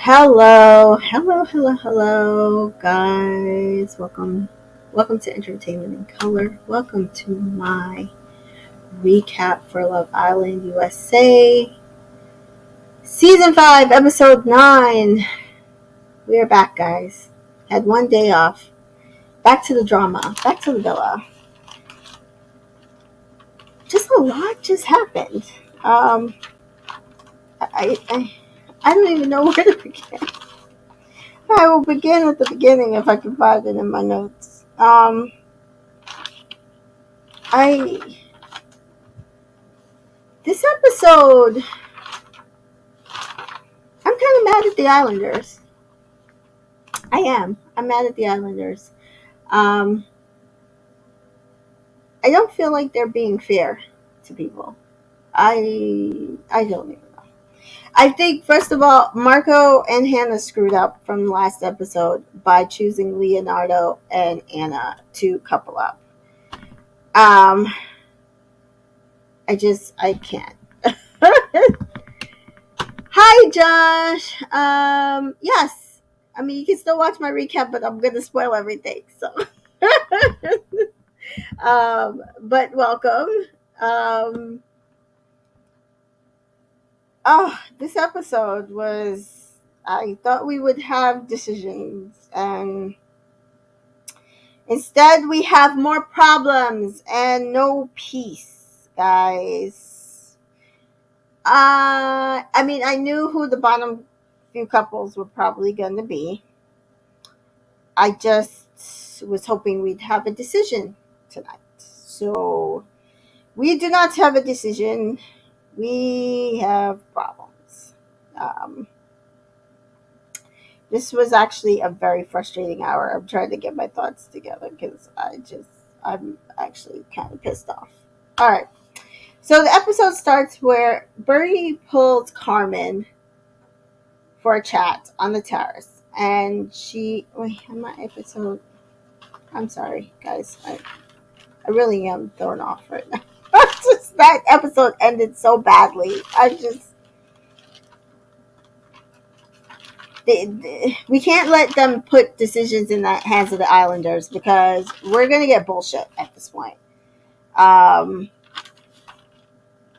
Hello, guys. Welcome to Entertainment in Color. Welcome to my recap for Love Island USA, Season 5, Episode 9. We are back, guys. Had one day off. Back to the drama. Back to the villa. Just a lot just happened. I don't even know where to begin. I will begin at the beginning if I can find it in my notes. I This episode, I'm kind of mad at the Islanders. I am. I'm mad at the Islanders. Um, I don't feel like they're being fair to people. I don't even know. I think first of all, Marco and Hannah screwed up from the last episode by choosing Leonardo and Anna to couple up. I can't. Hi, Josh. Yes. I mean, you can still watch my recap, but I'm going to spoil everything. So, but welcome. Um, this episode was. I thought we would have decisions, and instead we have more problems and no peace, guys. I mean, I knew who the bottom few couples were probably going to be. I just was hoping we'd have a decision tonight. So we do not have a decision. We have problems. Um, this was actually a very frustrating hour. I'm trying to get my thoughts together because I'm actually kind of pissed off. All right. So the episode starts where Bergie pulls Carmen for a chat on the terrace. And I'm not episode. I'm sorry, guys. I really am thrown off right now. Just that episode ended so badly. We can't let them put decisions in the hands of the Islanders because we're gonna get bullshit at this point.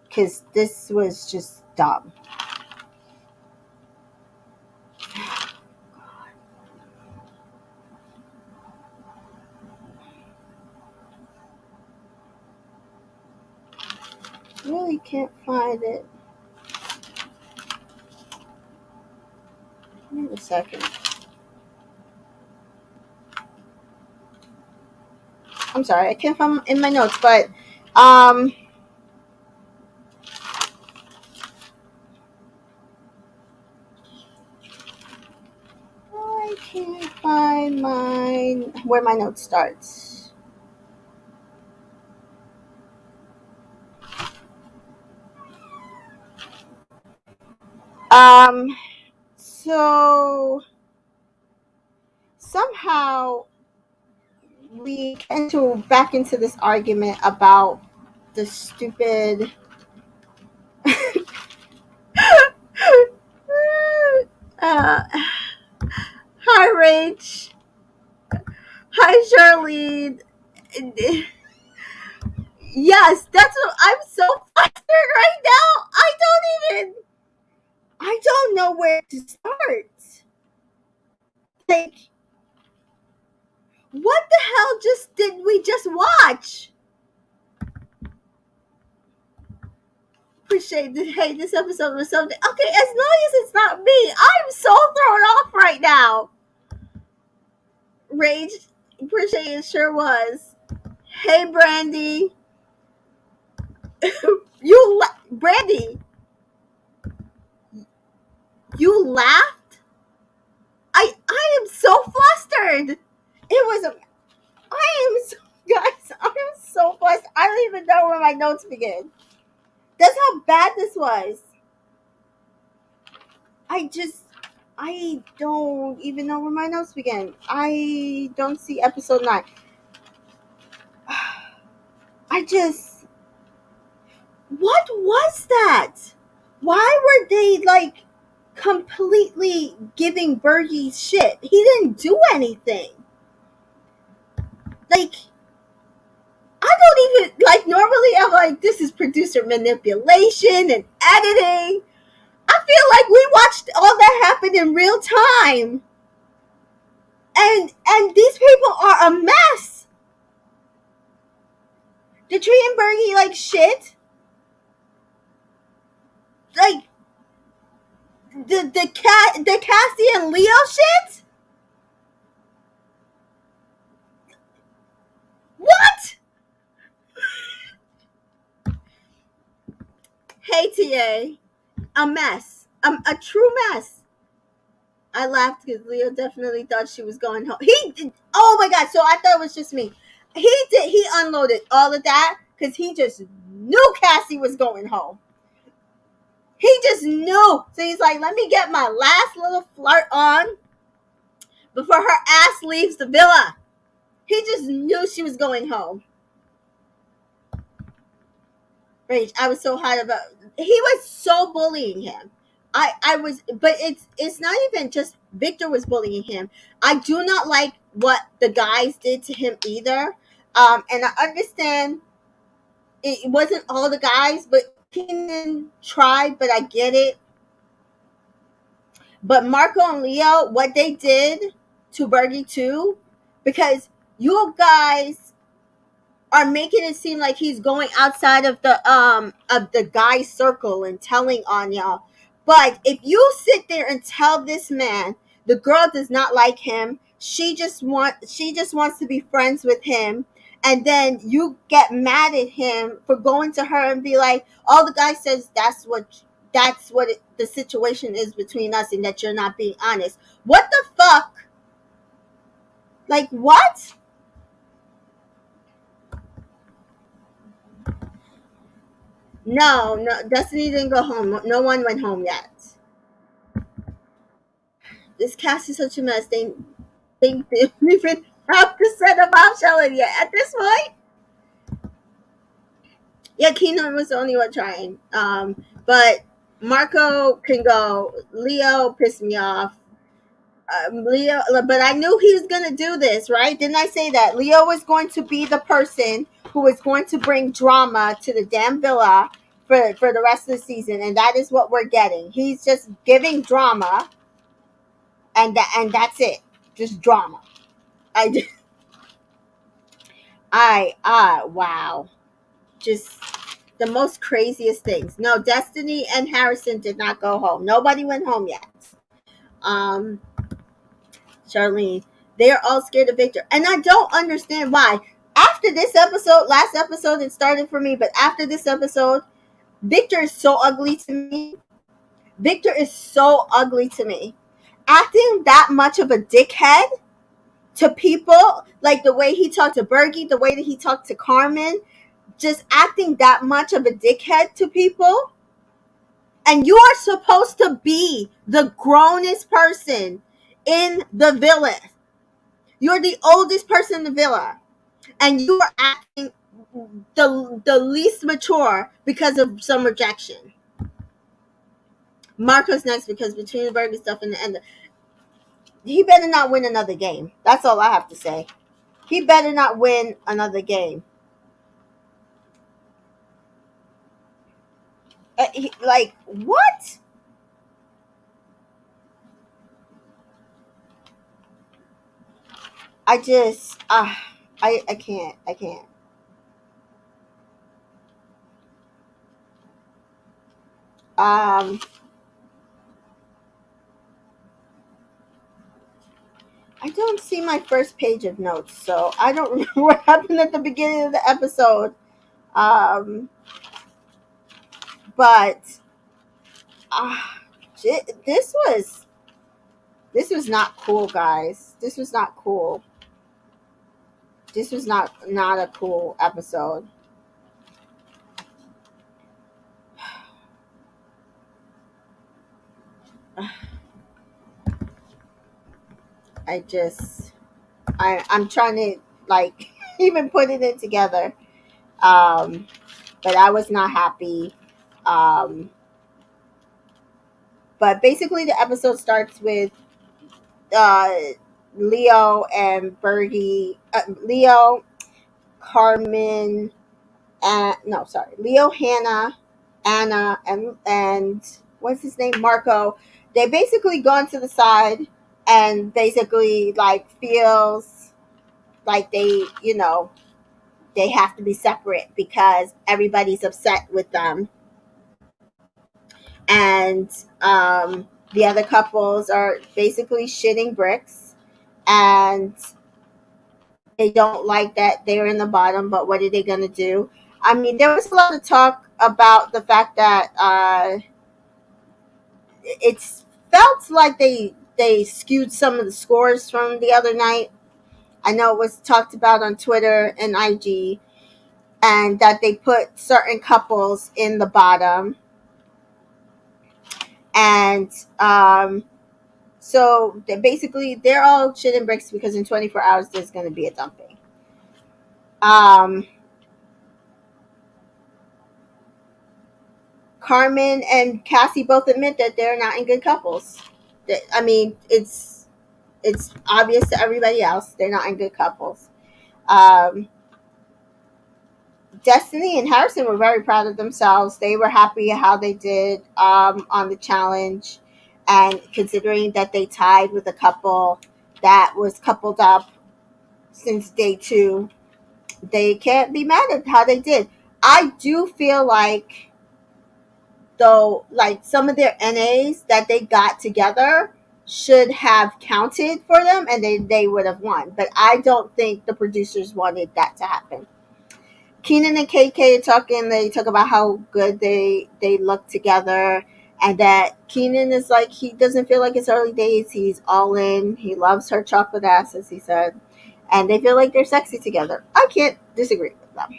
Because this was just dumb. Really can't find it. Give me a second. I'm sorry, I can't find in my notes, but I can't find where my note starts. So somehow we get back into this argument about the stupid hi Rach. Hi Charlene. Yes, that's what I'm so flustered right now. I don't know where to start. Like, what the hell did we just watch? Appreciate it. Hey, this episode was something. Okay, as long as it's not me, I'm so thrown off right now. Rage, appreciate it. Sure was. Hey, Brandy. Brandy, you laughed. I am so flustered. It was a. I am so, guys. I am so flustered. I don't even know where my notes begin. That's how bad this was. I don't even know where my notes begin. I don't see episode 9. What was that? Why were they like completely giving Bergie shit. He didn't do anything. Like, I don't even like. Normally, I'm like, this is producer manipulation and editing. I feel like we watched all that happen in real time, and these people are a mess. They're treating Bergie like shit. Like the Cassie and Leo shit. What? Hey TA, a mess. A true mess. I laughed because Leo definitely thought she was going home. He did. Oh my god! So I thought it was just me. He did. He unloaded all of that because he just knew Cassie was going home. He just knew. So he's like, let me get my last little flirt on before her ass leaves the villa. He just knew she was going home. Rage. I was so hot about. He was so bullying him. I was, but it's not even just Victor was bullying him. I do not like what the guys did to him either. And I understand it wasn't all the guys, but Keenan tried. But I get it. But Marco and Leo, what they did to Bergie too, because you guys are making it seem like he's going outside of the guy's circle and telling on y'all. But if you sit there and tell this man the girl does not like him, she just wants to be friends with him, and then you get mad at him for going to her and be like, all the guy says the situation is between us and that you're not being honest. What the fuck? Like what? No, no, Destiny didn't go home. No one went home yet. This cast is such a mess. They didn't even have to send a bombshell in yet. At this point, yeah, Keenan was the only one trying. But Marco can go. Leo pissed me off. Leo, but I knew he was gonna do this, right? Didn't I say that Leo was going to be the person who was going to bring drama to the damn villa for the rest of the season, and that is what we're getting. He's just giving drama, and that's it, just drama. I just, wow, just the most craziest things. No, Destiny and Harrison did not go home. Nobody went home yet. Um, Charlene, they are all scared of Victor, and I don't understand why. After this episode, last episode, it started for me, but after this episode, Victor is so ugly to me. Victor is so ugly to me. Acting that much of a dickhead to people, like the way he talked to Bergie, the way that he talked to Carmen, just acting that much of a dickhead to people. And you are supposed to be the grownest person in the villa. You're the oldest person in the villa. And you are acting the least mature because of some rejection. Marco's next because between the Bergie stuff and the end, he better not win another game. That's all I have to say. He better not win another game. Like what? I just I can't. Um I don't see my first page of notes, so I don't remember what happened at the beginning of the episode. Um but uh, this was not cool, guys. This was not cool. This was not a cool episode. I'm trying to like even putting it together. Um, but I was not happy. Um, But basically, the episode starts with uh, Leo and Bergie. Leo, Carmen, and no, sorry, Leo, Hannah, Anna, and what's his name, Marco. They basically gone to the side and basically like feels like they have to be separate because everybody's upset with them, and the other couples are basically shitting bricks, and they don't like that they're in the bottom, but what are they going to do? I mean, there was a lot of talk about the fact that it's felt like they skewed some of the scores from the other night. I know it was talked about on Twitter and IG, and that they put certain couples in the bottom, and so they're all shit and bricks because in 24 hours there's going to be a dumping. Um, Carmen and Cassie both admit that they're not in good couples. I mean, it's obvious to everybody else they're not in good couples. Um, Destiny and Harrison were very proud of themselves. They were happy how they did on the challenge, and considering that they tied with a couple that was coupled up since day two, they can't be mad at how they did. I do feel like, though, like some of their NAs that they got together should have counted for them and they would have won. But I don't think the producers wanted that to happen. Keenan and KK are talking. They talk about how good they look together, and that Keenan is like, he doesn't feel like it's early days. He's all in. He loves her chocolate ass, as he said, and they feel like they're sexy together. I can't disagree with them.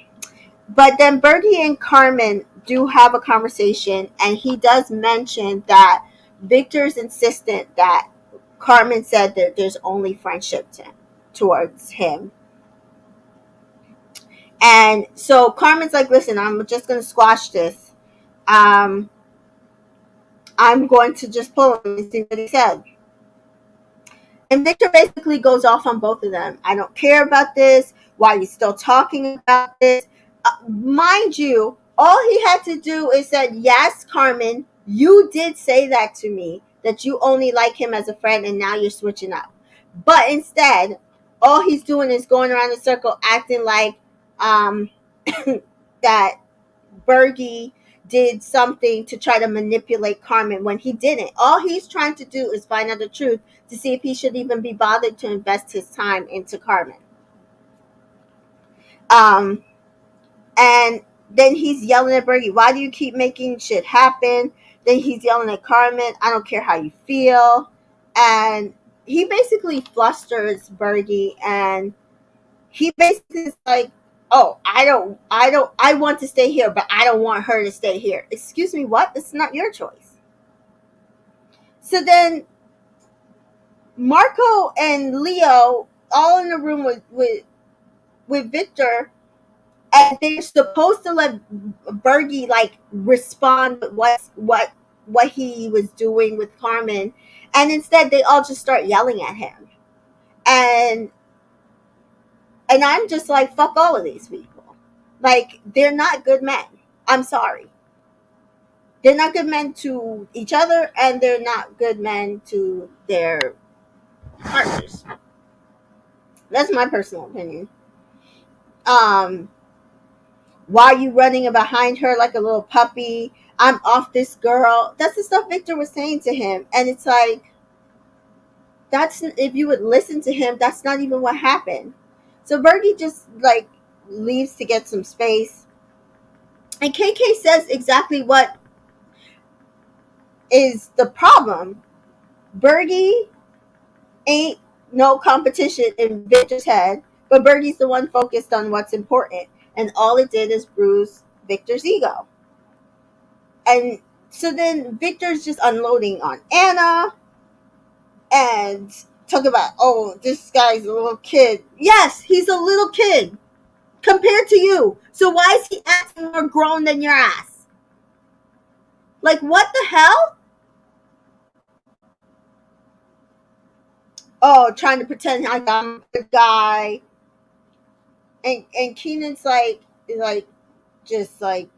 But then Bergie and Carmen do have a conversation, and he does mention that Victor's insistent that Carmen said that there's only friendship towards him. And so Carmen's like, listen, I'm just going to squash this. Um, I'm going to just pull him and see what he said. And Victor basically goes off on both of them. I don't care about this. Why are you still talking about this? Mind you, all he had to do is said, yes, Carmen, you did say that to me, that you only like him as a friend and now you're switching up. But instead, all he's doing is going around in a circle acting like that Bergie did something to try to manipulate Carmen when he didn't. All he's trying to do is find out the truth to see if he should even be bothered to invest his time into Carmen. And then he's yelling at Bergie, why do you keep making shit happen? Then he's yelling at Carmen, I don't care how you feel. And he basically flusters Bergie, and he basically is like, oh, I want to stay here, but I don't want her to stay here. Excuse me, what? It's not your choice. So then Marco and Leo all in the room with Victor, and they're supposed to let Bergie like respond with what he was doing with Carmen, and instead they all just start yelling at him. And I'm just like, fuck all of these people. Like, they're not good men. I'm sorry. They're not good men to each other, and they're not good men to their partners. That's my personal opinion. Why are you running behind her like a little puppy? I'm off this girl. That's the stuff Victor was saying to him. And it's like, that's, if you would listen to him, that's not even what happened. So Bergie just like leaves to get some space. And KK says exactly what is the problem. Bergie ain't no competition in Victor's head, but Bergie's the one focused on what's important. And all it did is bruise Victor's ego. And so then Victor's just unloading on Anna and talk about, oh, this guy's a little kid. Yes, he's a little kid compared to you. So why is he acting more grown than your ass? Like, what the hell? oh, trying to pretend like I'm a good guy, and Keenan's like just like,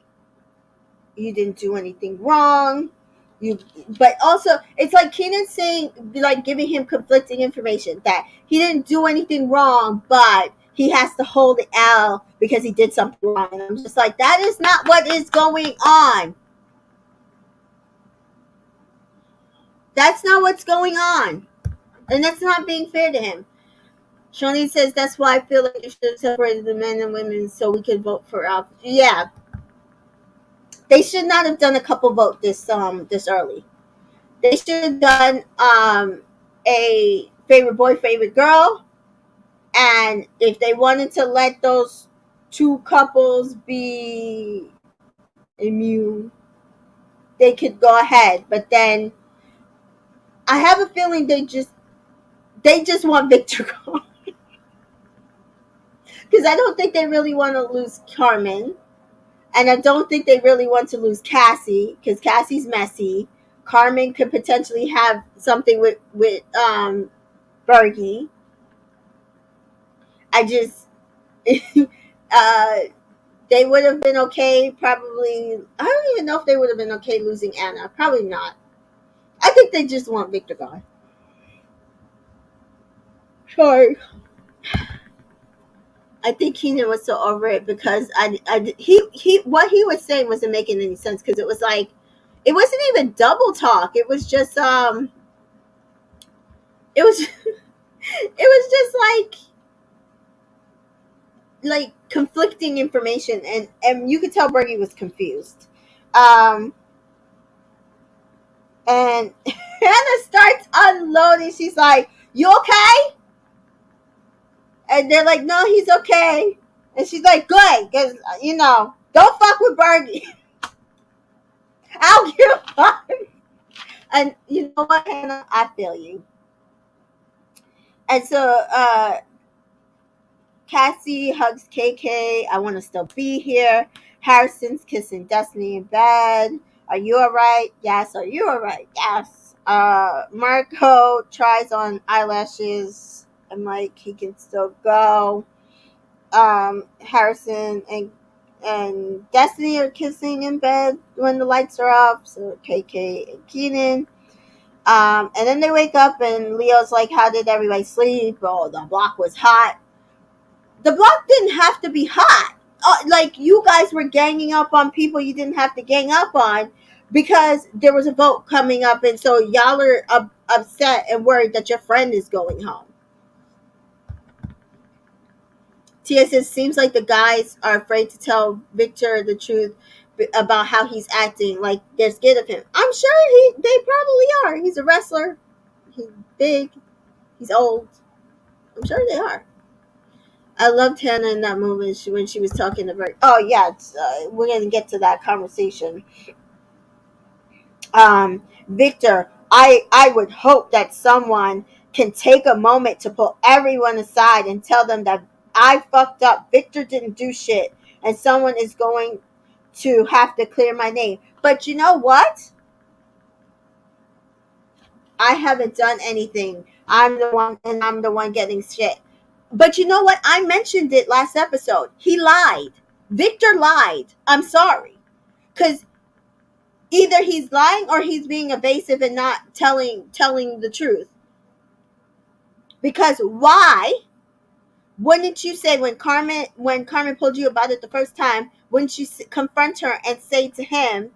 you didn't do anything wrong. You, but also it's like Keenan saying, like, giving him conflicting information that he didn't do anything wrong, but he has to hold the L because he did something wrong. And I'm just like, that is not what is going on. That's not what's going on, and that's not being fair to him. Shawnee says that's why I feel like you should have separated the men and women so we could vote for Alpha. Yeah, they should not have done a couple vote this early. They should have done a favorite boy, favorite girl, and if they wanted to let those two couples be immune, they could go ahead. But then I have a feeling they just want Victor gone because I don't think they really want to lose Carmen, and I don't think they really want to lose Cassie because Cassie's messy. Carmen could potentially have something with Bergie. I just uh, they would have been okay. Probably, I don't even know if they would have been okay losing Anna. Probably not. I think they just want Victor gone. Sorry. I think Keenan was so over it because he what he was saying wasn't making any sense because it was like it wasn't even double talk. It was just it was it was just like conflicting information, and you could tell Bergie was confused. Um, and Hannah starts unloading. She's like, "You okay?" And they're like, "No, he's okay." And she's like, "Good, because don't fuck with Bergie. I'll give a fuck." And you know what, Hannah? I feel you. And so Cassie hugs KK. I want to still be here. Harrison's kissing Destiny in bed. Are you alright? Yes. Are you alright? Yes. Marco tries on eyelashes. I'm like, he can still go. Harrison and Destiny are kissing in bed when the lights are off. So KK and Keenan. And then they wake up and Leo's like, how did everybody sleep? Oh, the block was hot. The block didn't have to be hot. Like, you guys were ganging up on people you didn't have to gang up on because there was a vote coming up, and so y'all are upset and worried that your friend is going home. Tia says, seems like the guys are afraid to tell Victor the truth about how he's acting. Like, they're scared of him. I'm sure they probably are. He's a wrestler. He's big. He's old. I'm sure they are. I loved Hannah in that moment when she was talking to Bert. Oh yeah, we're gonna get to that conversation. Victor, I would hope that someone can take a moment to pull everyone aside and tell them that I fucked up. Victor didn't do shit, and someone is going to have to clear my name. But you know what? I haven't done anything. I'm the one getting shit. But you know what? I mentioned it last episode. He lied. Victor lied. I'm sorry. Because either he's lying or he's being evasive and not telling the truth. Because why wouldn't you say when Carmen told you about it the first time, wouldn't you confront her and say to him,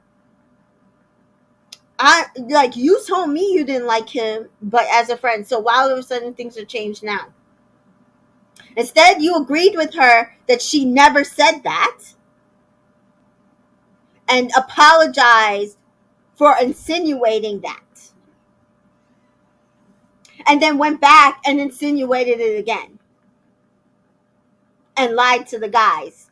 I like, you told me you didn't like him, but as a friend. So why all of a sudden things are changed now? Instead, you agreed with her that she never said that and apologized for insinuating that. And then went back and insinuated it again and lied to the guys.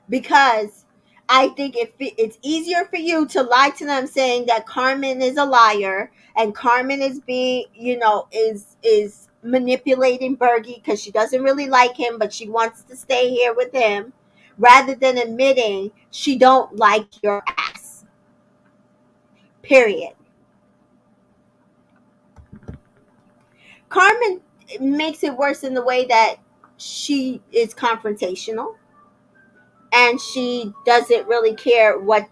Because I think it's easier for you to lie to them saying that Carmen is a liar and Carmen is being, is manipulating Bergie because she doesn't really like him, but she wants to stay here with him, rather than admitting she don't like your ass. Period. Carmen makes it worse in the way that she is confrontational and she doesn't really care what.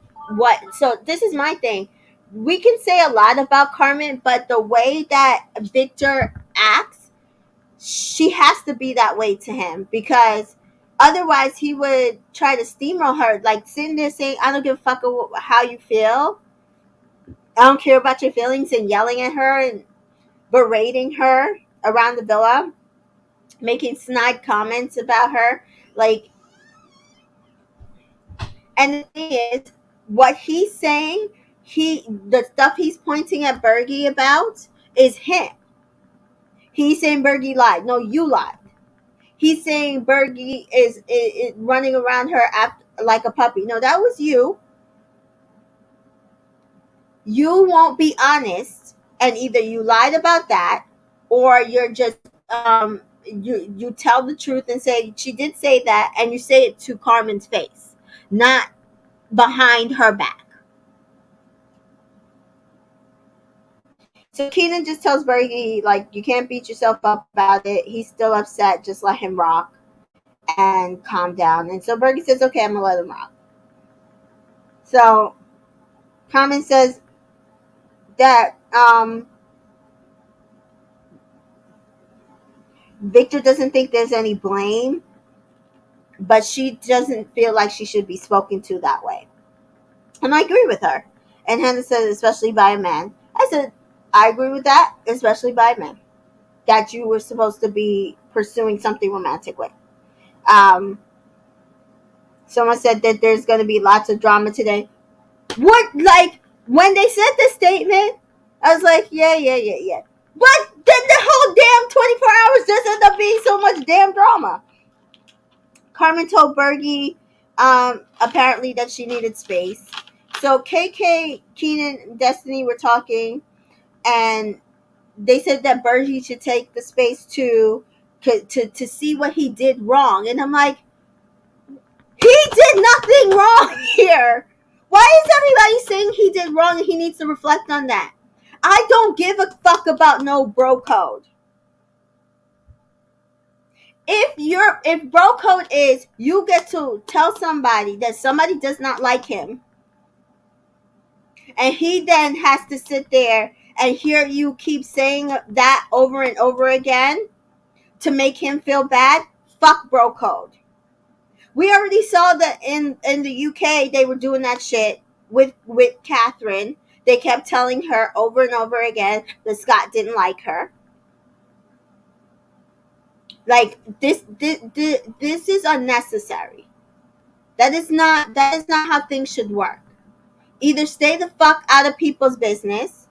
So this is my thing. We can say a lot about Carmen, but the way that Victor acts, she has to be that way to him, because otherwise he would try to steamroll her, like sitting there saying, I don't give a fuck how you feel, I don't care about your feelings, and yelling at her and berating her around the villa, making snide comments about her. Like, and the thing is, what he's saying, the stuff he's pointing at Bergie about is him. He's saying Bergie lied. No, you lied. He's saying Bergie is running around her after, like a puppy. No, that was you. You won't be honest, and either you lied about that, or you're just you tell the truth and say she did say that, and you say it to Carmen's face, not behind her back. So Keenan just tells Bergie, like, you can't beat yourself up about it. He's still upset. Just let him rock and calm down. And so Bergie says, okay, I'm going to let him rock. So Carmen says that Victor doesn't think there's any blame, but she doesn't feel like she should be spoken to that way. And I agree with her. And Hannah says, especially by a man. I said, I agree with that, especially by a man, that you were supposed to be pursuing something romantic with. Someone said that there's going to be lots of drama today. What, like, when they said the statement, I was like, yeah. But then the whole damn 24 hours just ended up being so much damn drama. Carmen told Bergie, apparently, that she needed space. So KK, Keenan, and Destiny were talking, and they said that Bergie should take the space to see what he did wrong. And I'm like, he did nothing wrong here. Why is everybody saying he did wrong and he needs to reflect on that? I don't give a fuck about no bro code. If bro code is you get to tell somebody that somebody does not like him, and he then has to sit there and hear you keep saying that over and over again to make him feel bad, fuck bro code. We already saw that in the UK they were doing that shit with Catherine. They kept telling her over and over again that Scott didn't like her. Like, this is unnecessary. That is not how things should work. Either stay the fuck out of people's business,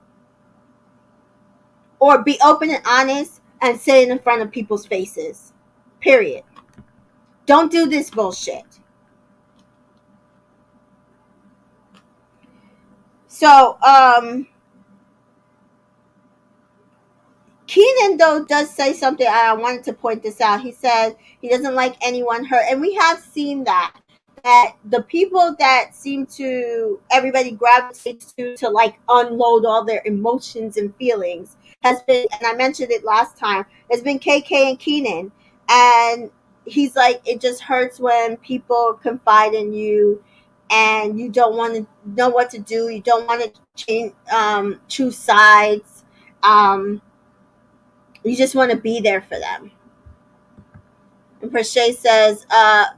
or be open and honest and say it in front of people's faces. Period. Don't do this bullshit. So, Keenan, though, does say something. I wanted to point this out. He said he doesn't like anyone hurt. And we have seen that the people that seem to, everybody gravitates to like unload all their emotions and feelings has been, and I mentioned it last time, has been KK and Keenan. And he's like, it just hurts when people confide in you and you don't want to know what to do. You don't want to change, choose sides. You just want to be there for them. And Prochet says,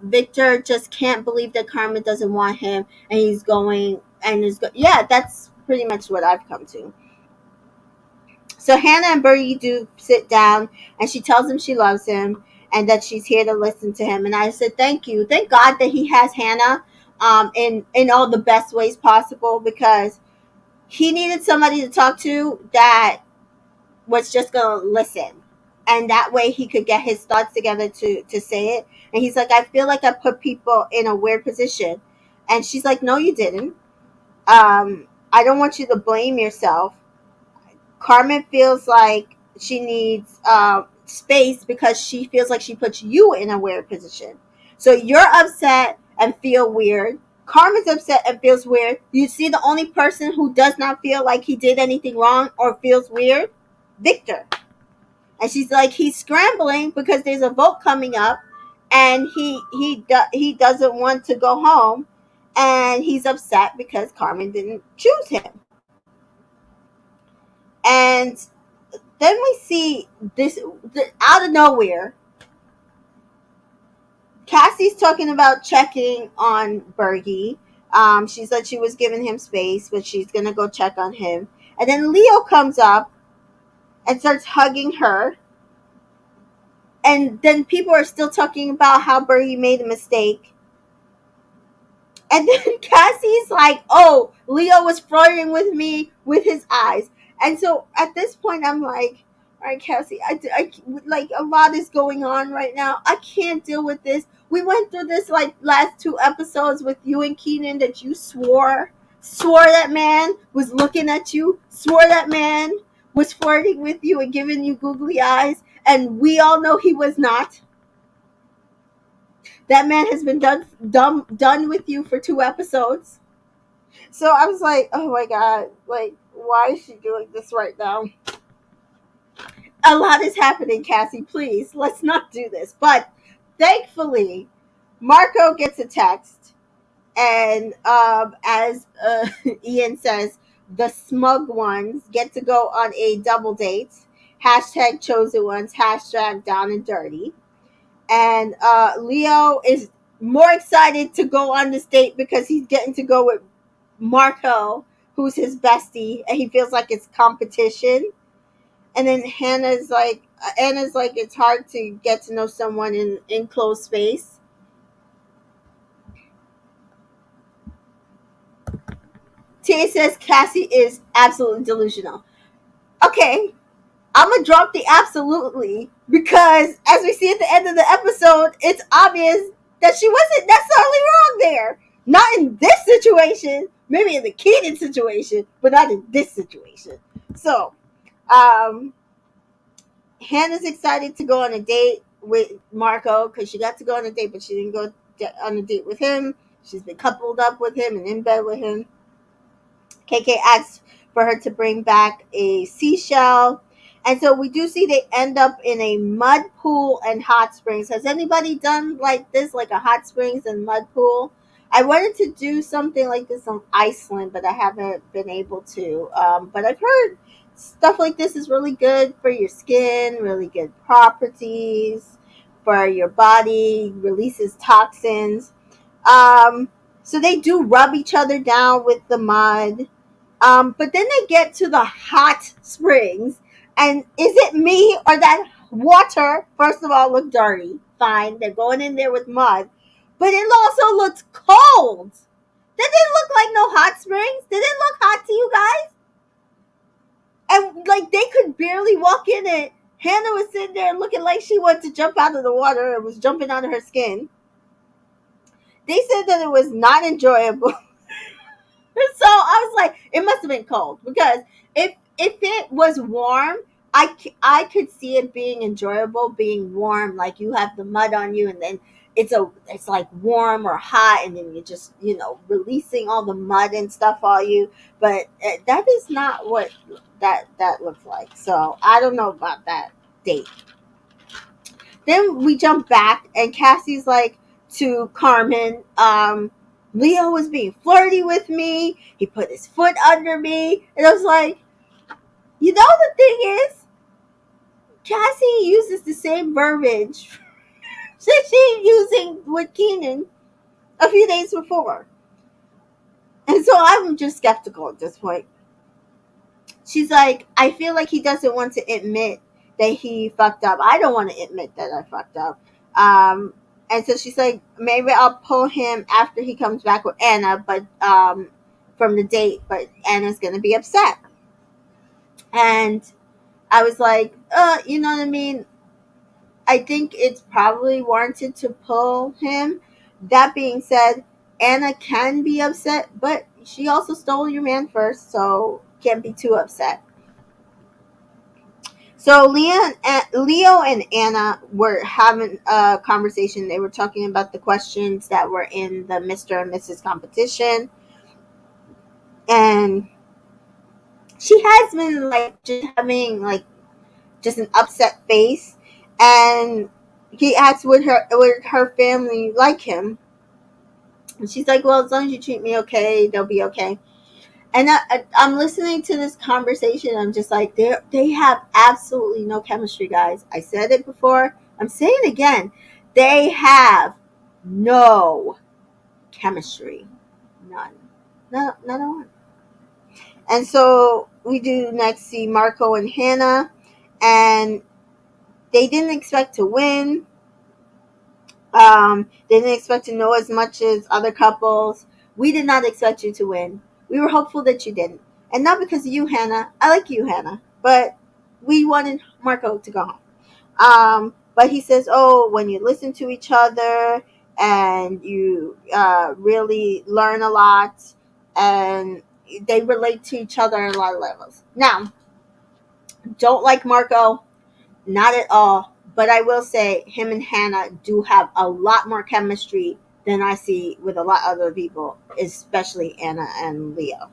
Victor just can't believe that Carmen doesn't want him, and he's going and yeah, that's pretty much what I've come to. So Hannah and Bergie do sit down, and she tells him she loves him and that she's here to listen to him. And I said, thank you. Thank God that he has Hannah in all the best ways possible, because he needed somebody to talk to that was just going to listen. And that way he could get his thoughts together to say it. And he's like, I feel like I put people in a weird position. And she's like, no, you didn't. I don't want you to blame yourself. Carmen feels like she needs space because she feels like she puts you in a weird position. So you're upset and feel weird. Carmen's upset and feels weird. You see, the only person who does not feel like he did anything wrong or feels weird? Victor. And she's like, he's scrambling because there's a vote coming up, and he doesn't want to go home, and he's upset because Carmen didn't choose him. And then we see this out of nowhere. Cassie's talking about checking on Bergie. She said she was giving him space, but she's gonna go check on him. And then Leo comes up and starts hugging her. And then people are still talking about how Bergie made a mistake. And then Cassie's like, oh, Leo was flirting with me with his eyes. And so at this point, I'm like, all right, Cassie, like a lot is going on right now. I can't deal with this. We went through this like last 2 episodes with you and Keenan that you swore that man was looking at you, swore that man was flirting with you and giving you googly eyes. And we all know he was not. That man has been done with you for 2 episodes. So I was like, oh my god, like, why is she doing this right now? A lot is happening, Cassie. Please, let's not do this. But thankfully, Marco gets a text, and as Ian says, the smug ones get to go on a double date. Hashtag chosen ones. Hashtag down and dirty. And Leo is more excited to go on this date because he's getting to go with Marco, who's his bestie, and he feels like it's competition. And then Anna's like, it's hard to get to know someone in enclosed space. Tia says Cassie is absolutely delusional. Okay, I'm gonna drop the absolutely because as we see at the end of the episode, it's obvious that she wasn't necessarily wrong there. Not in this situation, maybe in the Keaton situation, but not in this situation. So, Hannah's excited to go on a date with Marco because she got to go on a date, but she didn't go on a date with him. She's been coupled up with him and in bed with him. KK asks for her to bring back a seashell. And so we do see they end up in a mud pool and hot springs. Has anybody done like this, like a hot springs and mud pool? I wanted to do something like this on Iceland, but I haven't been able to. But I've heard stuff like this is really good for your skin, really good properties for your body, releases toxins. So they do rub each other down with the mud. But then they get to the hot springs, and is it me or that water, first of all, looked dirty? Fine, they're going in there with mud, but it also looks cold. Did it look like no hot springs? Did it look hot to you guys? And like they could barely walk in it. Hannah was sitting there looking like she wanted to jump out of the water and was jumping out of her skin. They said that it was not enjoyable. So I was like, it must have been cold because if it was warm, I could see it being enjoyable, being warm. Like you have the mud on you, and then it's like warm or hot, and then you just releasing all the mud and stuff on you. But that is not what that looks like. So I don't know about that date. Then we jump back, and Cassie's like to Carmen, Leo was being flirty with me. He put his foot under me. And I was like, the thing is, Cassie uses the same verbiage that she using with Keenan a few days before. And so I'm just skeptical at this point. She's like, I feel like he doesn't want to admit that he fucked up. I don't want to admit that I fucked up. And so she's like, maybe I'll pull him after he comes back with Anna, but from the date, but Anna's going to be upset. And I was like, you know what I mean? I think it's probably warranted to pull him. That being said, Anna can be upset, but she also stole your man first, so can't be too upset. So Leo and Anna were having a conversation. They were talking about the questions that were in the Mr. and Mrs. competition. And she has been like just having like just an upset face. And he asks, would her family like him? And she's like, well, as long as you treat me okay, they'll be okay. And I'm listening to this conversation. I'm just like, they have absolutely no chemistry, guys. I said it before. I'm saying it again. They have no chemistry. None. No, none at all. And so we do next see Marco and Hannah, and they didn't expect to win. They didn't expect to know as much as other couples. We did not expect you to win. We were hopeful that you didn't. And not because of you, Hannah. I like you, Hannah. But we wanted Marco to go home. But he says, oh, when you listen to each other and you really learn a lot, and they relate to each other on a lot of levels. Now, don't like Marco, not at all. But I will say him and Hannah do have a lot more chemistry than I see with a lot of other people, especially Anna and Leo.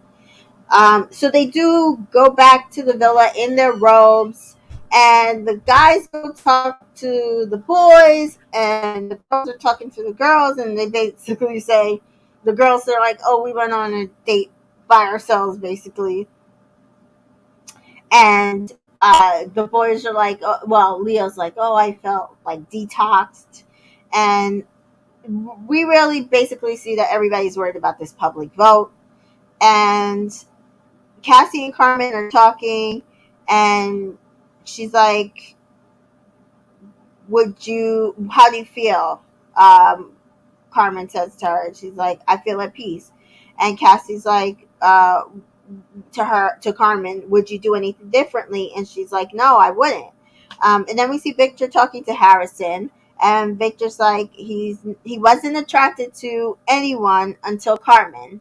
So they do go back to the villa in their robes, and the guys go talk to the boys, and the girls are talking to the girls, and they basically say, the girls are like, oh, we went on a date by ourselves, basically. And the boys are like, oh, well, Leo's like, oh, I felt like detoxed. And we really basically see that everybody's worried about this public vote. And Cassie and Carmen are talking, and she's like, how do you feel? Carmen says to her, she's like, I feel at peace. And Cassie's like, to Carmen, would you do anything differently? And she's like, no, I wouldn't. And then we see Victor talking to Harrison, and Victor's like, he wasn't attracted to anyone until Carmen.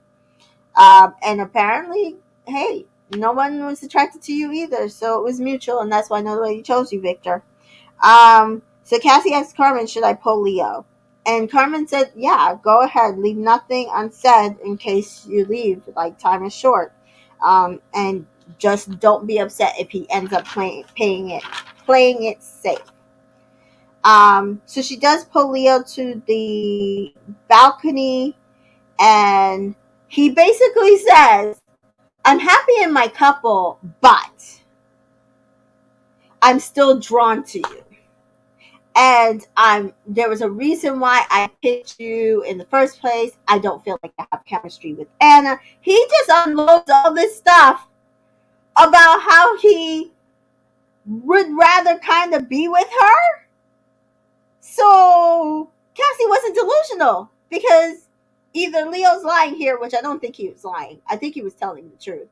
And apparently, hey, no one was attracted to you either, so it was mutual, and that's why nobody chose you, Victor. So Cassie asked Carmen, should I pull Leo? And Carmen said, yeah, go ahead. Leave nothing unsaid in case you leave. Like, time is short. And just don't be upset if he ends up playing it safe. So she does pull Leo to the balcony, and he basically says, I'm happy in my couple, but I'm still drawn to you. And there was a reason why I picked you in the first place. I don't feel like I have chemistry with Anna. He just unloads all this stuff about how he would rather kind of be with her. So Cassie wasn't delusional, because either Leo's lying here, which I don't think he was lying. I think he was telling the truth.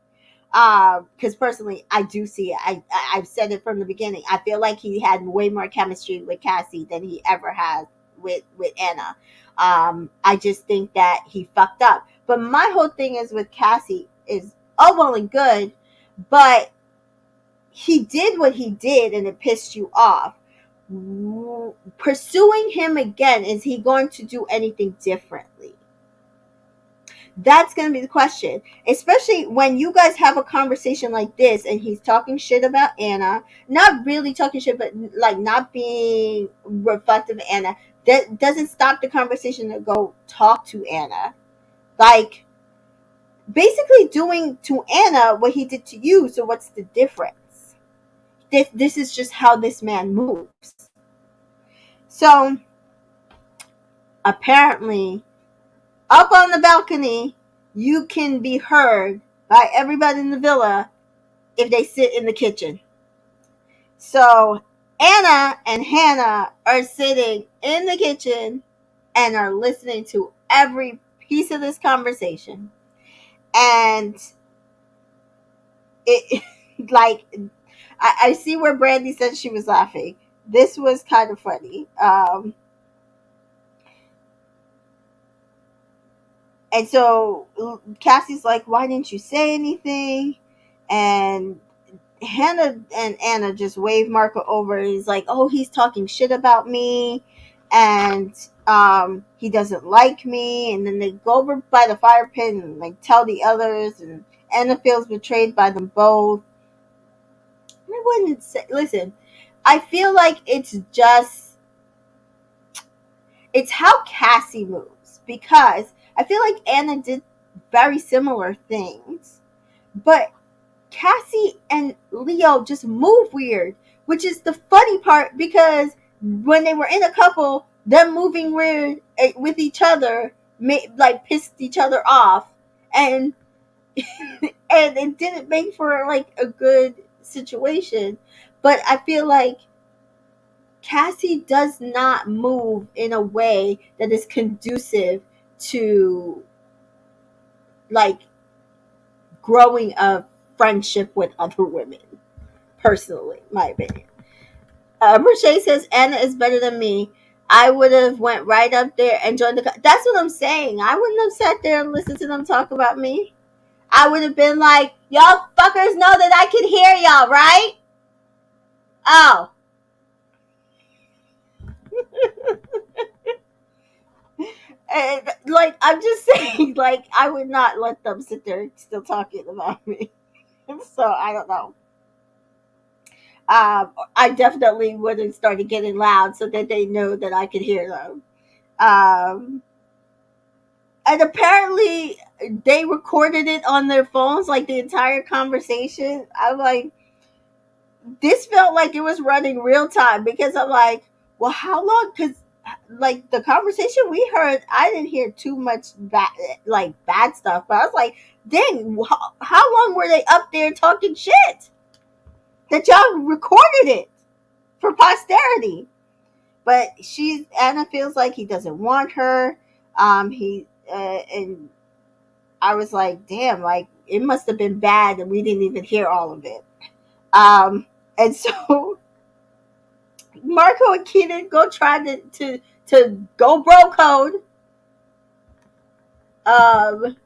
Because personally, I do see it. I've said it from the beginning. I feel like he had way more chemistry with Cassie than he ever had with Anna. I just think that he fucked up. But my whole thing is with Cassie is all well and good, but he did what he did and it pissed you off. Pursuing him again, is he going to do anything differently? That's going to be the question, especially when you guys have a conversation like this and he's talking shit about Anna, not really talking shit, but like not being reflective of Anna. That doesn't stop the conversation to go talk to Anna. Like, basically doing to Anna what he did to you. So what's the difference? This is just how this man moves. So apparently, up on the balcony, you can be heard by everybody in the villa if they sit in the kitchen. So Anna and Hannah are sitting in the kitchen and are listening to every piece of this conversation. And it, like, I see where Brandy said she was laughing. This was kind of funny. And so Cassie's like, why didn't you say anything? And Hannah and Anna just wave Marco over. He's like, oh, he's talking shit about me. And he doesn't like me. And then they go over by the fire pit and like tell the others. And Anna feels betrayed by them both. I wouldn't say, listen, I feel like it's how Cassie moves, because I feel like Anna did very similar things, but Cassie and Leo just move weird, which is the funny part, because when they were in a couple, them moving weird with each other like pissed each other off, and and it didn't make for like a good situation. But I feel like Cassie does not move in a way that is conducive to like growing a friendship with other women. Personally, my opinion. Merche says Anna is better than me. I would have went right up there and joined the. That's what I'm saying. I wouldn't have sat there and listened to them talk about me. I would have been like, y'all fuckers know that I can hear y'all, right? Oh, and like I'm just saying, like I would not let them sit there still talking about me. So I don't know. I definitely would have started getting loud so that they know that I could hear them. Um, and apparently they recorded it on their phones, like the entire conversation. I'm like, this felt like it was running real time, because I'm like, well, how long? Because like the conversation we heard, I didn't hear too much bad stuff, but I was like, dang, how long were they up there talking shit that y'all recorded it for posterity? But Anna feels like he doesn't want her. He and I was like, damn, like it must have been bad and we didn't even hear all of it. And so Marco and Keenan go try to go bro code. Um,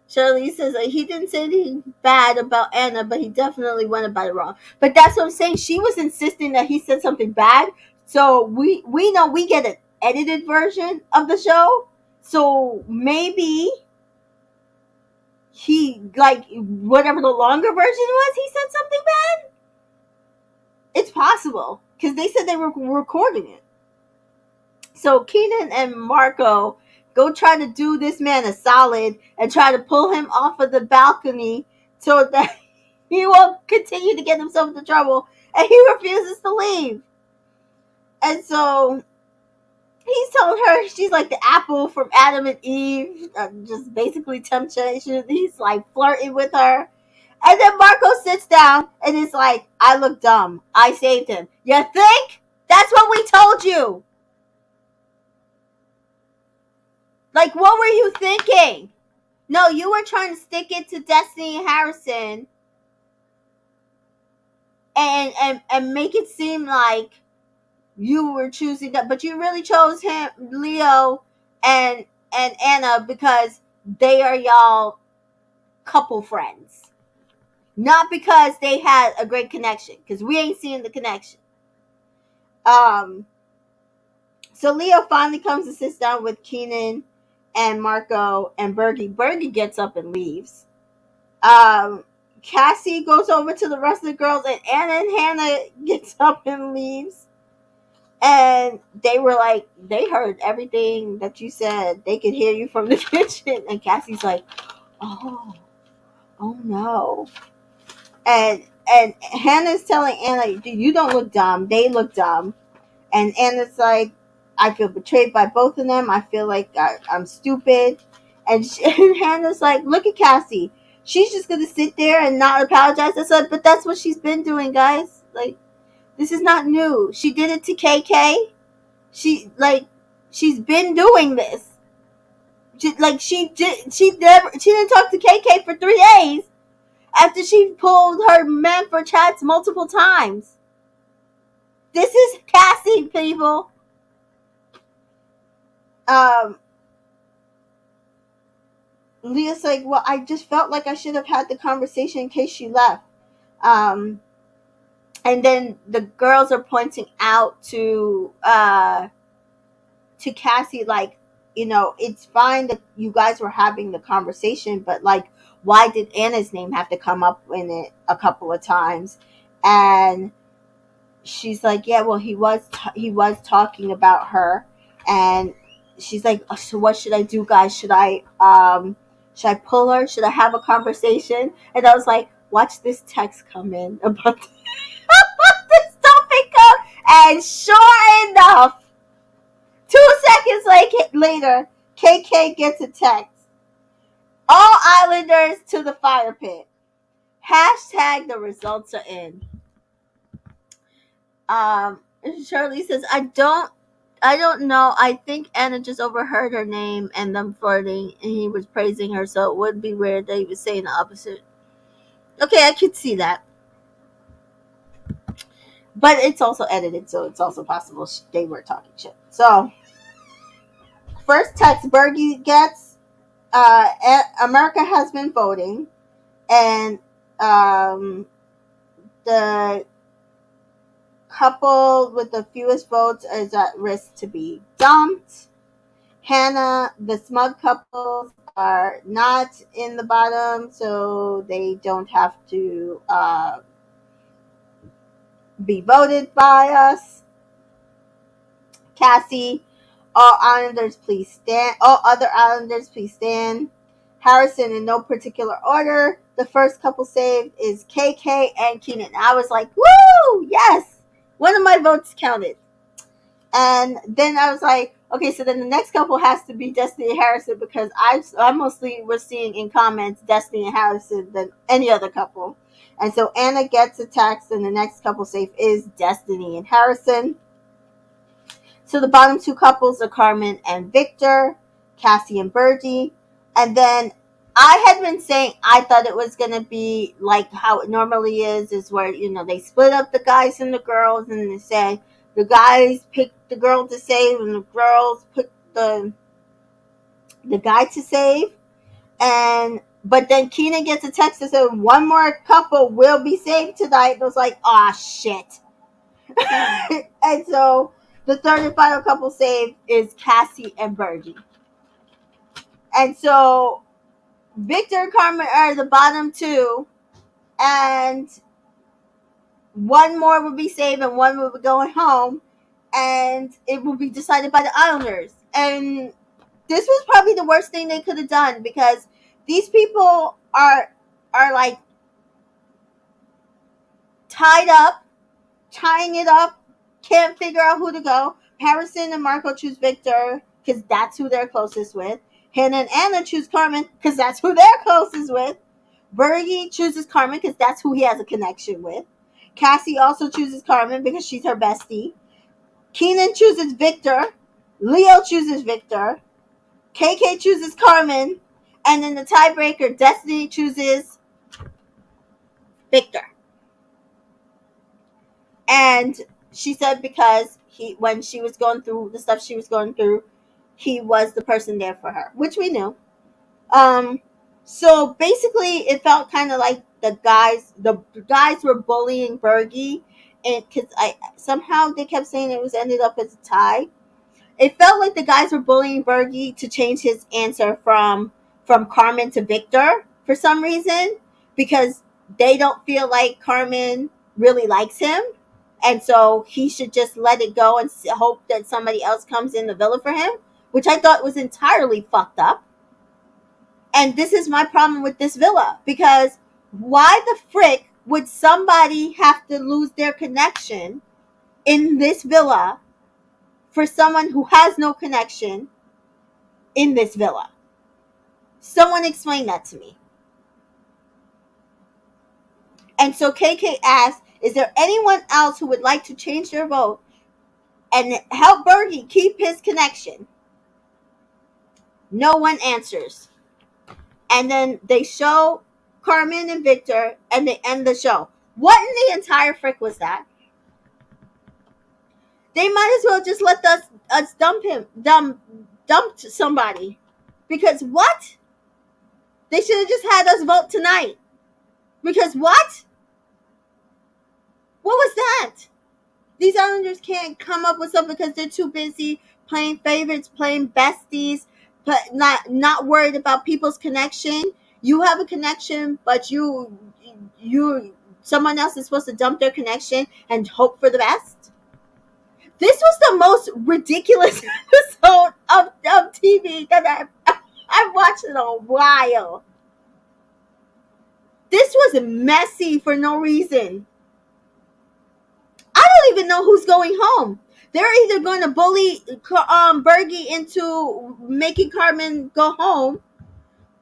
Shirley says he didn't say anything bad about Anna, but he definitely went about it wrong. But that's what I'm saying. She was insisting that he said something bad, so we know we get an edited version of the show. So maybe he like whatever the longer version was, he said something bad. It's possible because they said they were recording it. So Keenan and Marco go try to do this man a solid and try to pull him off of the balcony so that he won't continue to get himself into trouble, and he refuses to leave. And so he's telling her she's like the apple from Adam and Eve, just basically temptation. He's like flirting with her. And then Marco sits down and is like, I look dumb. I saved him. You think? That's what we told you. Like, what were you thinking? No, you were trying to stick it to Destiny Harrison and make it seem like you were choosing that, but you really chose him, Leo, and Anna because they are y'all couple friends, not because they had a great connection. Because we ain't seeing the connection. Um, so Leo finally comes and sits down with Keenan and Marco and Bergie. Bergie gets up and leaves. Cassie goes over to the rest of the girls, and Anna and Hannah gets up and leaves. And they were like, they heard everything that you said. They could hear you from the kitchen. And Cassie's like, oh, oh no. And Hannah's telling Anna, you don't look dumb. They look dumb. And Anna's like, I feel betrayed by both of them. I feel like I'm stupid. And Hannah's like, look at Cassie. She's just going to sit there and not apologize. I said, but that's what she's been doing, guys. Like, this is not new. She did it to KK. She's been doing this. She didn't talk to KK for 3 days after she pulled her men for chats multiple times. This is Cassie, people. Leah's like, well, I just felt like I should have had the conversation in case she left. And then the girls are pointing out to Cassie, like, it's fine that you guys were having the conversation, but like, why did Anna's name have to come up in it a couple of times? And she's like, yeah, well, he was talking about her, and she's like, so what should I do, guys? Should I pull her? Should I have a conversation? And I was like, watch this text come in about this topic come, and sure enough, 2 seconds later, KK gets a text. All Islanders to the fire pit. Hashtag the results are in. Um, Shirley says, I don't know. I think Anna just overheard her name and them flirting, and he was praising her, so it would be weird that he was saying the opposite. Okay, I could see that. But it's also edited, so it's also possible they were talking shit. So, first text Bergie gets, America has been voting, and the couple with the fewest votes is at risk to be dumped. Hannah, the smug couples are not in the bottom, so they don't have to be voted by us. Cassie, all Islanders please stand. All other Islanders please stand. Harrison, in no particular order. The first couple saved is KK and Keenan. I was like, woo, yes! One of my votes counted. And then I was like, okay, so then the next couple has to be Destiny and Harrison, because I mostly was seeing in comments Destiny and Harrison than any other couple. And so Anna gets a text, and the next couple safe is Destiny and Harrison. So the bottom two couples are Carmen and Victor, Cassie and Bergie. And then I had been saying I thought it was going to be like how it normally is where, they split up the guys and the girls, and they say the guys pick the girl to save and the girls pick the guy to save. But then Keenan gets a text that said one more couple will be saved tonight. And I was like, ah, shit. And so the third and final couple saved is Cassie and Bergie. And so Victor and Carmen are the bottom two, and one more will be saved and one will be going home, and it will be decided by the Islanders. And this was probably the worst thing they could have done, because these people are like tying it up, can't figure out who to go. Harrison and Marco choose Victor because that's who they're closest with. Hannah and Anna choose Carmen because that's who they're closest with. Bergie chooses Carmen because that's who he has a connection with. Cassie also chooses Carmen because she's her bestie. Keenan chooses Victor. Leo chooses Victor. KK chooses Carmen. And then the tiebreaker, Destiny chooses Victor. And she said because when she was going through the stuff she was going through, he was the person there for her, which we knew. So basically, it felt kind of like the guys were bullying Bergie, and because somehow they kept saying it was ended up as a tie. It felt like the guys were bullying Bergie to change his answer from Carmen to Victor for some reason, because they don't feel like Carmen really likes him, and so he should just let it go and hope that somebody else comes in the villa for him, which I thought was entirely fucked up. And this is my problem with this villa, because why the frick would somebody have to lose their connection in this villa for someone who has no connection in this villa? Someone explain that to me. And so KK asked, is there anyone else who would like to change their vote and help Bergie keep his connection? No one answers. And then they show Carmen and Victor, and they end the show. What in the entire frick was that? They might as well just let us dump somebody. Because what? They should have just had us vote tonight. Because what? What was that? These Islanders can't come up with something because they're too busy playing favorites, playing besties, but not worried about people's connection. You have a connection, but you someone else is supposed to dump their connection and hope for the best. This was the most ridiculous episode of TV that I've watched in a while. This was messy for no reason. I don't even know who's going home. They're either going to bully Bergie into making Carmen go home,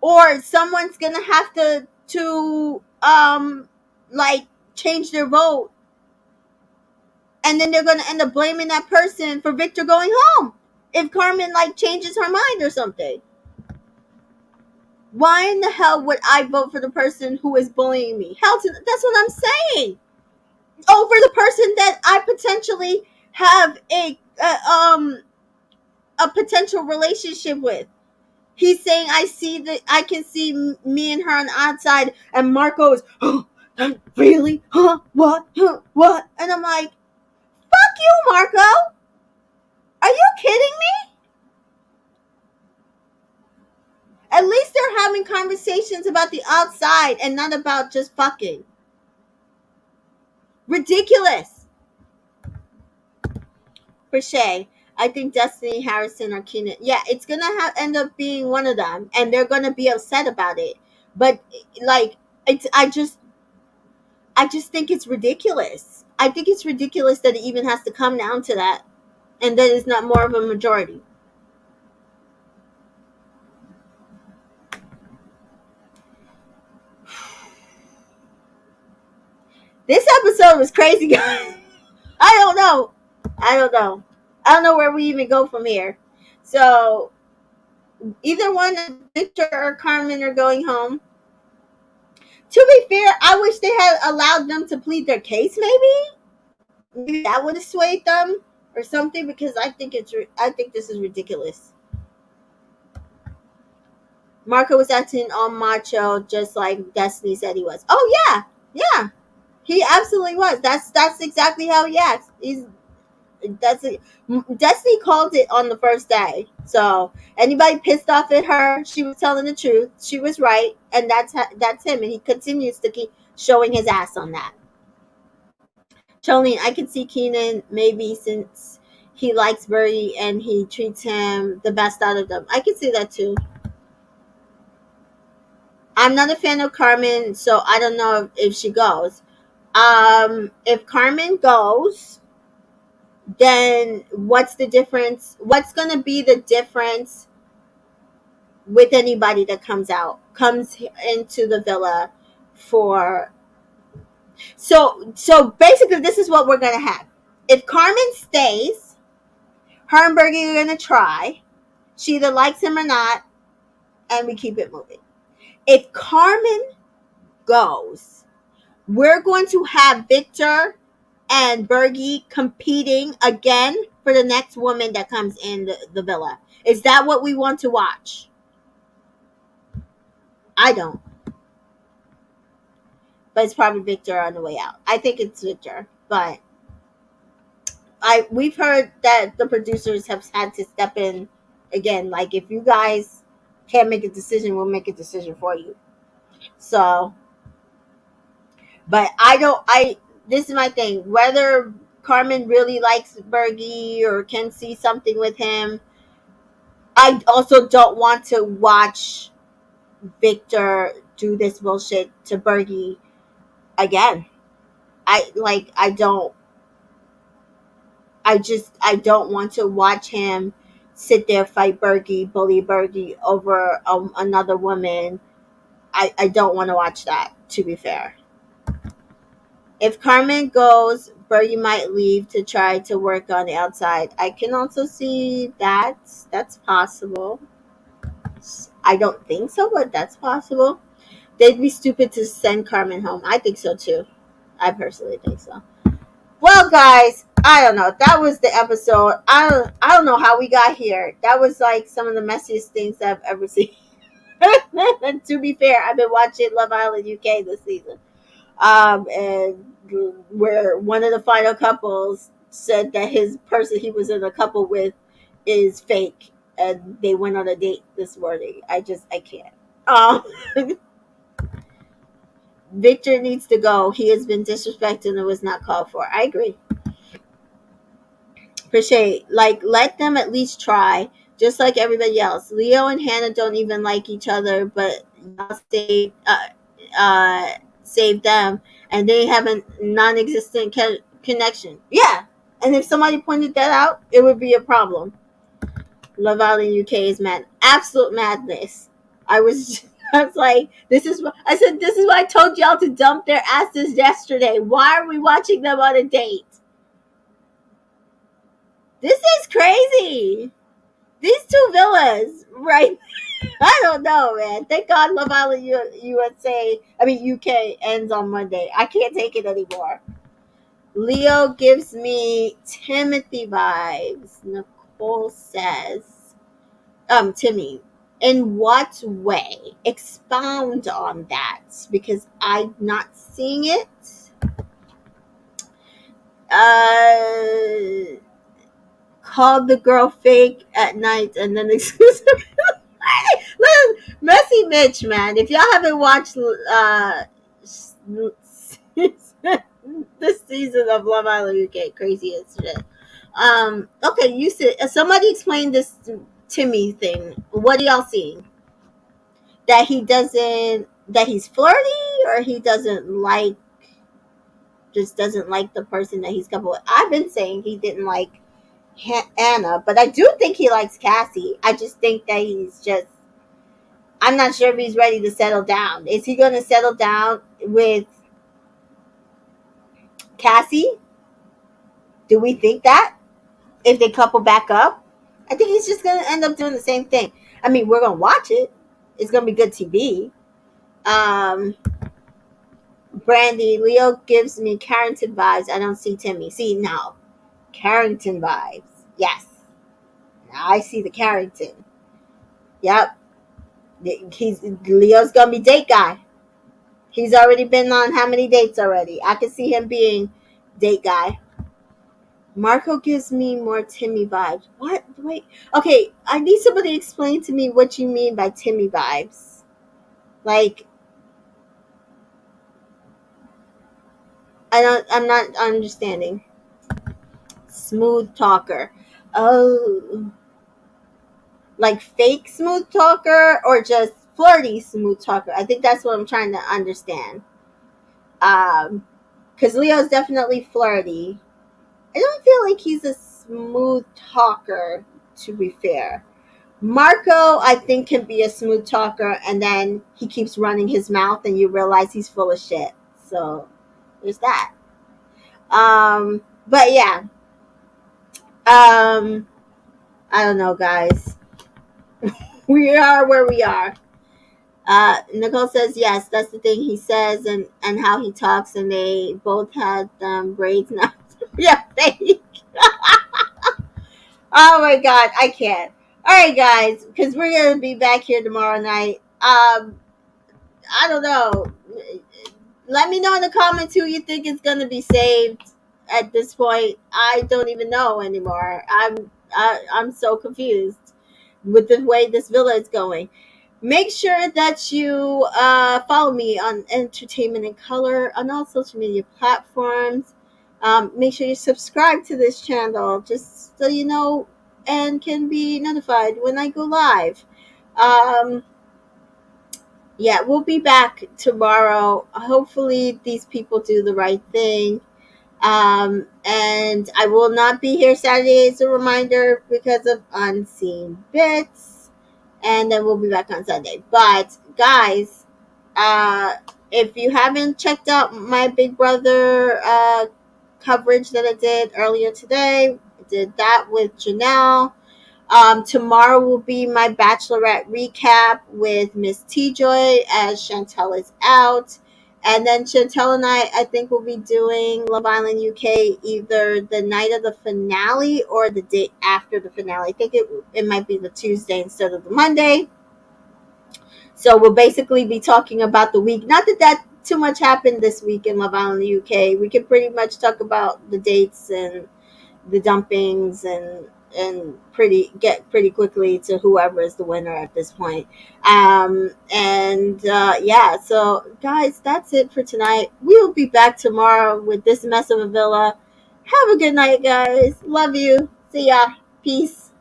or someone's going to have to like change their vote, and then they're going to end up blaming that person for Victor going home if Carmen like changes her mind or something. Why in the hell would I vote for the person who is bullying me? That's what I'm saying. Over the person that I potentially have a potential relationship with. He's saying I can see me and her on the outside, and Marco is, oh, really? Huh? What? Huh? What? And I'm like, fuck you, Marco. Are you kidding me? At least they're having conversations about the outside and not about just fucking. Ridiculous. For Shay, I think Destiny, Harrison, or Keenan. Yeah, it's gonna end up being one of them, and they're gonna be upset about it. But like, I just think it's ridiculous. I think it's ridiculous that it even has to come down to that, and that it's not more of a majority. This episode was crazy, guys. I don't know. I don't know where we even go from here. So either one, Victor or Carmen, are going home. To be fair, I wish they had allowed them to plead their case. Maybe that would have swayed them or something. Because I think this is ridiculous. Marco was acting all macho, just like Destiny said he was. Oh yeah, he absolutely was. That's exactly how he acts. That's it. Destiny called it on the first day. So anybody pissed off at her, she was telling the truth. She was right, and that's him. And he continues to keep showing his ass on that. Jolene, I can see Keenan maybe since he likes Bertie and he treats him the best out of them. I can see that too. I'm not a fan of Carmen, so I don't know if she goes. If Carmen goes, then what's the difference? What's going to be the difference with anybody that comes into the villa for? So basically, this is what we're going to have. If Carmen stays, her and Bergie are going to try. She either likes him or not, and we keep it moving. If Carmen goes, we're going to have Victor and Bergie competing again for the next woman that comes in the villa. Is that what we want to watch? I don't. But it's probably Victor on the way out. I think it's Victor. But we've heard that the producers have had to step in again. Like, if you guys can't make a decision, we'll make a decision for you. So, but this is my thing. Whether Carmen really likes Bergie or can see something with him, I also don't want to watch Victor do this bullshit to Bergie again. I don't want to watch him sit there, fight Bergie, bully Bergie over another woman. I don't want to watch that, to be fair. If Carmen goes, Bergie might leave to try to work on the outside. I can also see that. That's possible. I don't think so, but that's possible. They'd be stupid to send Carmen home. I think so too. I personally think so. Well, guys, I don't know. That was the episode. I don't know how we got here. That was like some of the messiest things I've ever seen. And to be fair, I've been watching Love Island UK this season. And where one of the final couples said that his person he was in a couple with is fake, and they went on a date this morning. I can't. Victor needs to go. He has been disrespected and was not called for. I agree. Appreciate, like, let them at least try, just like everybody else. Leo and Hannah don't even like each other, but y'all uh, saved them, and they have a non-existent connection. Yeah, and if somebody pointed that out, it would be a problem. Love Island UK is mad, absolute madness. I was, I was like, this is what I said. This is why I told y'all to dump their asses yesterday. Why are we watching them on a date? This is crazy. These two villas, right? I don't know, man. Thank God Love Island USA, I mean UK ends on Monday. I can't take it anymore. Leo gives me Timothy vibes. Nicole says, Timmy, in what way? Expound on that because I'm not seeing it. Called the girl fake at night and then exclusively. Messy Mitch, man. If y'all haven't watched this season of Love Island UK, crazy as shit. Okay, you said somebody explain this Timmy thing. What are y'all seeing? That he doesn't, that he's flirty, or he doesn't like, just doesn't like the person that he's coupled with. I've been saying he didn't like Anna, but I do think he likes Cassie. I just think that he's just, I'm not sure if he's ready to settle down. Is he going to settle down with Cassie? Do we think that if they couple back up? I think he's just going to end up doing the same thing. I mean, we're going to watch it. It's going to be good TV. Brandy, Leo gives me Carrington vibes. I don't see Timmy. See, now, Carrington vibes. Yes. Now I see the Carrington. Yep. Leo's going to be date guy. He's already been on how many dates already? I can see him being date guy. Marco gives me more Timmy vibes. What? Wait. Okay, I need somebody to explain to me what you mean by Timmy vibes. Like, I'm not understanding. Smooth talker. Oh. Like fake smooth talker or just flirty smooth talker? I think that's what I'm trying to understand. Because Leo's definitely flirty. I don't feel like he's a smooth talker, to be fair. Marco, I think, can be a smooth talker, and then he keeps running his mouth, and you realize he's full of shit. So there's that. But yeah. I don't know, guys. We are where we are. Nicole says yes. That's the thing he says, and how he talks, and they both had braids now. Yeah, fake. Oh my god, I can't. All right, guys, because we're gonna be back here tomorrow night. I don't know. Let me know in the comments who you think is gonna be saved at this point. I don't even know anymore. I'm so confused with the way this villa is going. Make sure that you follow me on Entertainment in Color on all social media platforms. Make sure you subscribe to this channel just so you know and can be notified when I go live. Yeah, we'll be back tomorrow. Hopefully, these people do the right thing. And I will not be here Saturday as a reminder because of unseen bits. And then we'll be back on Sunday. But guys, if you haven't checked out my Big Brother coverage that I did earlier today, I did that with Janelle. Tomorrow will be my Bachelorette recap with Miss T Joy as Chantel is out. And then Chantel and I think we'll be doing Love Island UK either the night of the finale or the day after the finale. I think it might be the Tuesday instead of the Monday. So we'll basically be talking about the week. Not that too much happened this week in Love Island UK. We can pretty much talk about the dates and the dumpings and and get pretty quickly to whoever is the winner at this point. And yeah, so guys, that's it for tonight. We'll be back tomorrow with this mess of a villa. Have a good night, guys. Love you. See ya. Peace.